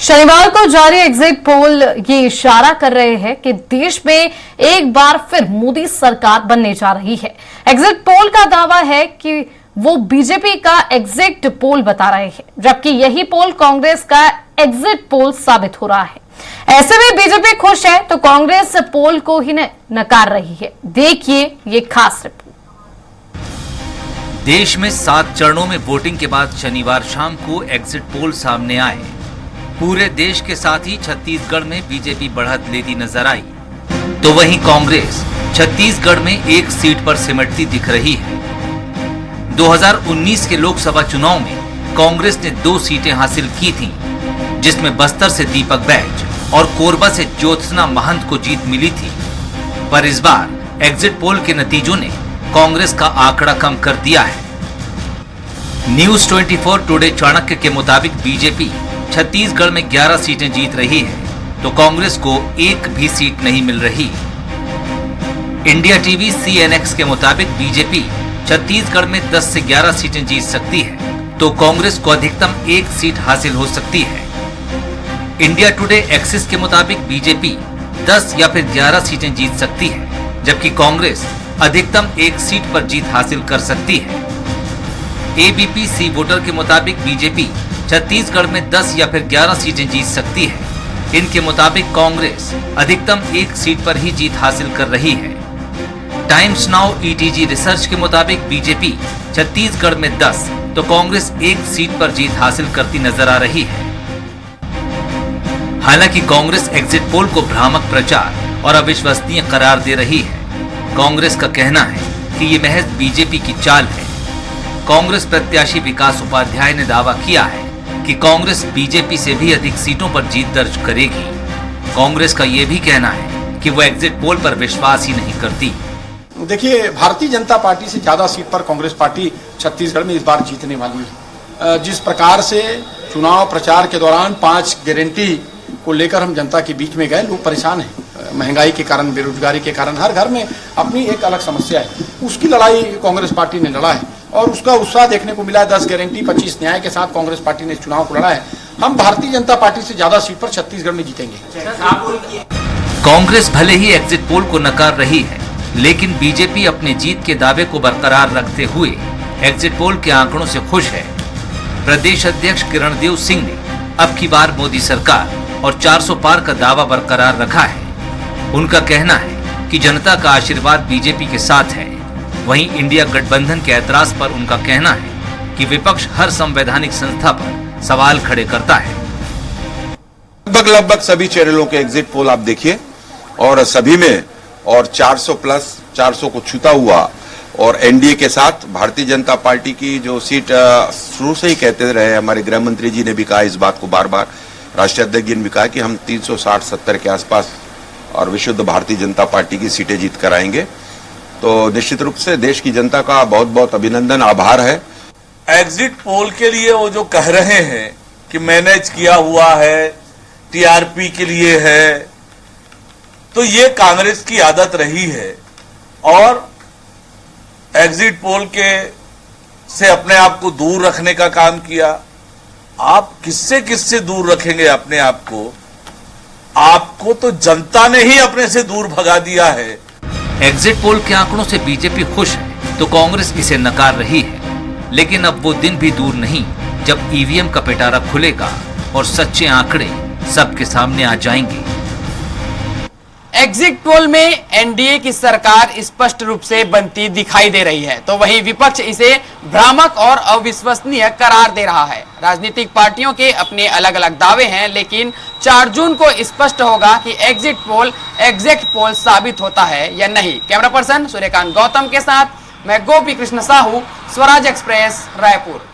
शनिवार को जारी एग्जिट पोल ये इशारा कर रहे हैं कि देश में एक बार फिर मोदी सरकार बनने जा रही है। एग्जिट पोल का दावा है कि वो बीजेपी का एग्जिट पोल बता रहे हैं, जबकि यही पोल कांग्रेस का एग्जिट पोल साबित हो रहा है। ऐसे में बीजेपी खुश है तो कांग्रेस पोल को ही नकार रही है। देखिए ये खास रिपोर्ट। देश में 7 चरणों में वोटिंग के बाद शनिवार शाम को एग्जिट पोल सामने आए। पूरे देश के साथ ही छत्तीसगढ़ में बीजेपी बढ़त लेती नजर आई, तो वहीं कांग्रेस छत्तीसगढ़ में एक सीट पर सिमटती दिख रही है। 2019 के लोकसभा चुनाव में कांग्रेस ने 2 सीटें हासिल की थीं, जिसमें बस्तर से दीपक बैज और कोरबा से ज्योत्सना महंत को जीत मिली थी। पर इस बार एग्जिट पोल के नतीजों ने कांग्रेस का आंकड़ा कम कर दिया है। न्यूज 24 टुडे चाणक्य के मुताबिक बीजेपी छत्तीसगढ़ में 11 सीटें जीत रही है, तो कांग्रेस को एक भी सीट नहीं मिल रही। इंडिया टीवी CNX के मुताबिक बीजेपी छत्तीसगढ़ में 10 से 11 सीटें जीत सकती है, तो कांग्रेस को अधिकतम 1 सीट हासिल हो सकती है। इंडिया टुडे एक्सिस के मुताबिक बीजेपी 10 या फिर 11 सीटें जीत सकती है, जबकि कांग्रेस अधिकतम 1 सीट पर जीत हासिल कर सकती है। ABP सी वोटर के मुताबिक बीजेपी छत्तीसगढ़ में 10 या फिर 11 सीटें जीत सकती है। इनके मुताबिक कांग्रेस अधिकतम 1 सीट पर ही जीत हासिल कर रही है। टाइम्स नाउ ETG रिसर्च के मुताबिक बीजेपी छत्तीसगढ़ में 10 तो कांग्रेस 1 सीट पर जीत हासिल करती नजर आ रही है। हालांकि कांग्रेस एग्जिट पोल को भ्रामक प्रचार और अविश्वसनीय करार दे रही है। कांग्रेस का कहना है कि ये महज बीजेपी की चाल है। कांग्रेस प्रत्याशी विकास उपाध्याय ने दावा किया है कि कांग्रेस बीजेपी से भी अधिक सीटों पर जीत दर्ज करेगी। कांग्रेस का ये भी कहना है कि वो एग्जिट पोल पर विश्वास ही नहीं करती। देखिए, भारतीय जनता पार्टी से ज्यादा सीट पर कांग्रेस पार्टी छत्तीसगढ़ में इस बार जीतने वाली है। जिस प्रकार से चुनाव प्रचार के दौरान 5 गारंटी को लेकर हम जनता के बीच में गए, लोग परेशान हैं। महंगाई के कारण, बेरोजगारी के कारण हर घर में अपनी एक अलग समस्या है। उसकी लड़ाई कांग्रेस पार्टी ने लड़ा है और उसका उत्साह देखने को मिला है। 10 गारंटी 25 न्याय के साथ कांग्रेस पार्टी ने चुनाव को लड़ा है। हम भारतीय जनता पार्टी से ज्यादा सीट पर छत्तीसगढ़ में जीतेंगे। कांग्रेस भले ही एग्जिट पोल को नकार रही है, लेकिन बीजेपी अपने जीत के दावे को बरकरार रखते हुए एग्जिट पोल के आंकड़ों से खुश है। प्रदेश अध्यक्ष किरणदेव सिंह ने अब की बार मोदी सरकार और 400 पार का दावा बरकरार रखा है। उनका कहना है कि जनता का आशीर्वाद बीजेपी के साथ है। वहीं इंडिया गठबंधन के ऐतराज पर उनका कहना है कि विपक्ष हर संवैधानिक संस्था पर सवाल खड़े करता है। लगभग सभी चैनलों के एग्जिट पोल आप देखिए और सभी में और 400 प्लस 400 को छूता हुआ, और एनडीए के साथ भारतीय जनता पार्टी की जो सीट शुरू से ही कहते रहे, हमारे गृह मंत्री जी ने भी कहा इस बात को बार बार, राष्ट्रीय अध्यक्ष जी ने भी कहा कि हम 360-70 के आसपास और विशुद्ध भारतीय जनता पार्टी की सीटें जीत कर आएंगे। तो निश्चित रूप से देश की जनता का बहुत बहुत अभिनंदन, आभार है। एग्जिट पोल के लिए वो जो कह रहे हैं कि मैनेज किया हुआ है, टीआरपी के लिए है, तो ये कांग्रेस की आदत रही है और एग्जिट पोल के से अपने आप को दूर रखने का काम किया। आप किससे दूर रखेंगे अपने आप को? आपको तो जनता ने ही अपने से दूर भगा दिया है। एग्जिट पोल के आंकड़ों से बीजेपी खुश है तो कांग्रेस इसे नकार रही है, लेकिन अब वो दिन भी दूर नहीं जब ईवीएम का पिटारा खुलेगा और सच्चे आंकड़े सबके सामने आ जाएंगे। एग्जिट पोल में एनडीए की सरकार स्पष्ट रूप से बनती दिखाई दे रही है, तो वहीं विपक्ष इसे भ्रामक और अविश्वसनीय करार दे रहा है। राजनीतिक पार्टियों के अपने अलग अलग दावे हैं, लेकिन 4 जून को स्पष्ट होगा कि एग्जिट पोल एग्जैक्ट पोल साबित होता है या नहीं। कैमरा पर्सन सूर्यकांत गौतम के साथ मैं गोपी कृष्ण साहू, स्वराज एक्सप्रेस, रायपुर।